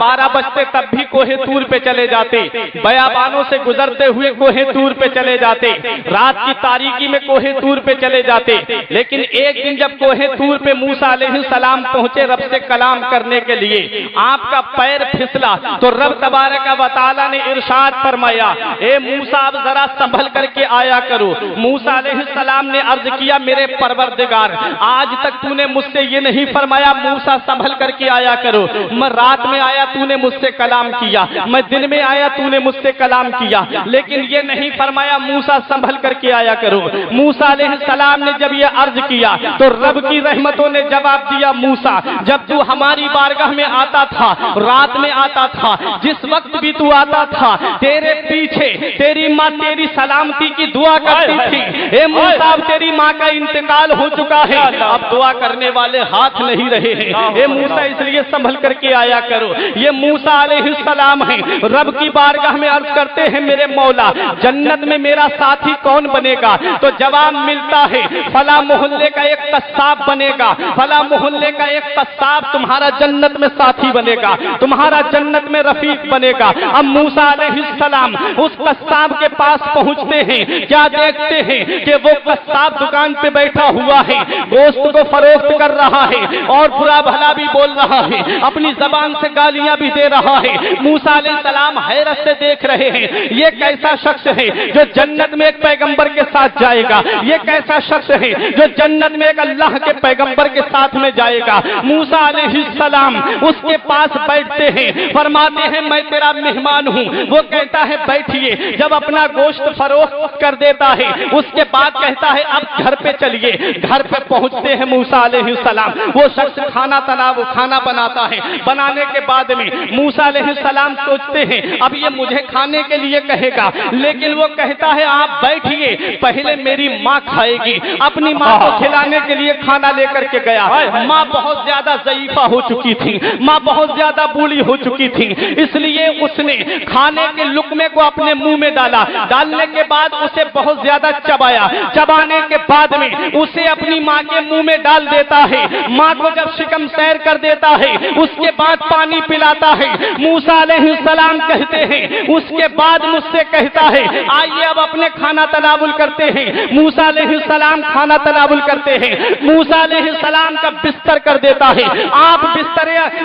12 बजते तब भी कोहे तूर पे चले जाते, बयाबानों से गुजरते हुए कोहे तूर पे चले जाते, रात की तारीकी में कोहे तूर पे चले जाते। लेकिन एक दिन जब कोहे तूर पे मूसा अलैहिस्सलाम पहुंचे रब से कलाम करने के लिए, आपका पैर फिसला तो रब तबारक व तआला ने इरशाद फरमाया, ए मूसा अब जरा संभल करके आया करो। मूसा अलैहिस्सलाम ने अर्ज किया, मेरे परवरदिगार आज तक तूने मुझसे ये नहीं फरमाया मूसा संभल करके आया करो। मैं रात में आया तूने मुझसे कलाम किया, मैं दिन में आया तूने मुझसे कलाम किया, लेकिन ये नहीं फरमाया मूसा संभल करके आया करो। मूसा अलैहिस्सलाम ने जब ये अर्ज किया तो रब की रहमतों ने जवाब दिया, मूसा जब तू हमारी बारगाह में आता था, रात में आता था, जिस वक्त भी तू आता था, तेरे पीछे तेरी माँ तेरी सलामती की दुआ करती थी। ए मूसा अब तेरी माँ का इंतकाल हो चुका है, अब दुआ करने वाले हाथ नहीं रहे हैं। ए मूसा इसलिए संभल करके आया करो। ये मूसा अलैहिस्सलाम है, रब की बारगाह में अर्ज करते हैं, मेरे मौला जन्नत में मेरा साथी कौन बनेगा? तो जवाब मिलता है, फला मोहल्ले का एक कस्साब बनेगा, फला मोहल्ले का एक कस्साब तुम्हारा जन्नत में साथी बनेगा, तुम्हारा जन्नत में रफीक बनेगा। अब मूसा अलैहिस्सलाम उस कस्साब के पास पहुंचते हैं, क्या देखते हैं कि वो कस्साब दुकान पे बैठा हुआ है, गोश्त को फरोख्त कर रहा है और बुरा भला भी बोल रहा है, अपनी जबान से गालियां भी दे रहा है। मूसा अलैहिस्सलाम हैरत से देख रहे हैं, ये कैसा शख्स है जो जन्नत में एक पैगंबर के साथ जाएगा, ये कैसा शख्स है जो जन्नत में एक अल्लाह के पैगंबर के साथ में जाएगा। मूसा अलैहिस्सलाम उसके पास बैठते हैं, फरमाते हैं मैं तेरा मेहमान हूँ। वो कहता है बैठिए, जब अपना गोश्त फरोख्त कर देता है उसके बाद कहता है अब घर पे चलिए। घर पे पहुंचते हैं मूसा अलैहिस्सलाम, वो शख्स खाना बनाता है। बनाने के बाद में मूसा अलैहिस्सलाम सोचते हैं अब ये मुझे खाने के लिए कहेगा, लेकिन वो कहता है आप बैठिए, पहले मेरी माँ खाएगी। अपनी माँ को खिलाने के लिए खाना लेकर के गया। माँ बहुत ज्यादा ज़ईफा हो चुकी थी, माँ बहुत ज्यादा बूढ़ी हो चुकी थी, इसलिए उसने खाने के लुकमे को अपने मुंह में डाला। डालने के बाद उसे बहुत ज्यादा चबाया, चबाने के बाद में उसे अपनी माँ के मुंह में डाल देता है। माँ को जब शिकम सैर कर देता है उसके बाद पानी पिलाता है। मूसा अलैहिस्सलाम कहते हैं उसके बाद मुझसे कहता है आइए अब अपने खाना तनावुल करते हैं। मूसा अलैहिस्सलाम खाना तनावुल करते हैं। मूसा अलैहिस्सलाम का बिस्तर कर देता है, आप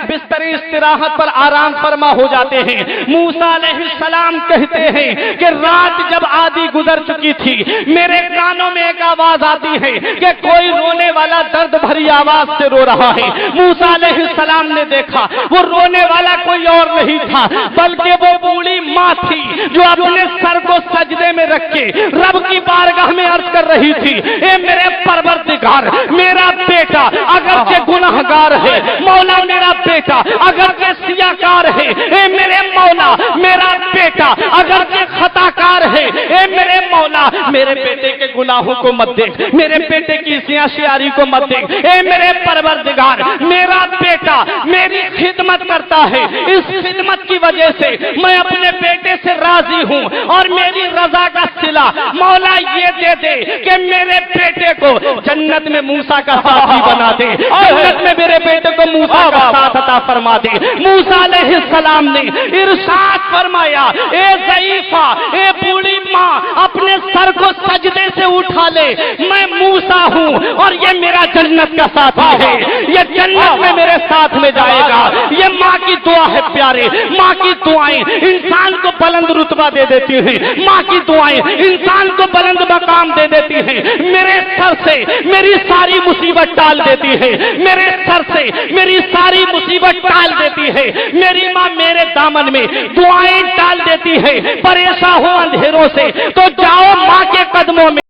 बिस्तरे इस्तिराहत पर आराम फरमा हो जाते हैं। मूसा अलैहिस्सलाम कहते हैं कि रात जब आधी गुजर चुकी थी, मेरे कानों में एक आवाज आती है कि कोई रोने वाला दर्द भरी आवाज से रो रहा है। मूसा अलैहिस्सलाम ने देखा वो रोने वाला कोई और नहीं था बल्कि वो बूढ़ी माँ थी जो अपने सर को सजदे में रख के रब की बारगाह में अर्ज कर रही थी, ए मेरे परवरदिगार मेरा बेटा अगर के गुनाहगार है, मौला मेरा बेटा अगर के सियाकार है, ए मेरे मौला मेरा बेटा अगर के खताकार है, ए मेरे मौला मेरे बेटे के गुनाहों को मत देख, मेरे बेटे की सियाशियारी को मत देख। ए मेरे परवरदिगार मेरा बेटा मेरी खिदमत करता है, इस खिदमत की वजह से मैं अपने बेटे से राजी हूँ और मेरी रजा का सिला मौला ये दे दे कि मेरे बेटे को जन्नत में मूसा का साथी बना दे, जन्नत में मेरे बेटे को मूसा का साथ अता फरमा दे। मूसा अलैहिस्सलाम ने इरशाद फरमाया, ए ज़ईफा ए बूढ़ी माँ अपने सर को सजदे से उठा ले, मैं मूसा हूँ और ये मेरा जन्नत का साथी है, ये जन्नत में मेरे साथ में जाएगा। ये माँ की दुआ है प्यारे, माँ की दुआएं इंसान को बुलंद रुतबा दे देती हैं, माँ की दुआएं इंसान को बुलंद मकाम दे देती हैं। मेरे सर से मेरी सारी मुसीबत टाल देती है, मेरे सर से मेरी सारी मुसीबत टाल देती है। मेरी माँ मेरे दामन में दुआएं डाल देती है। परेशान हो अंधेरों से तो जाओ माँ के कदमों में।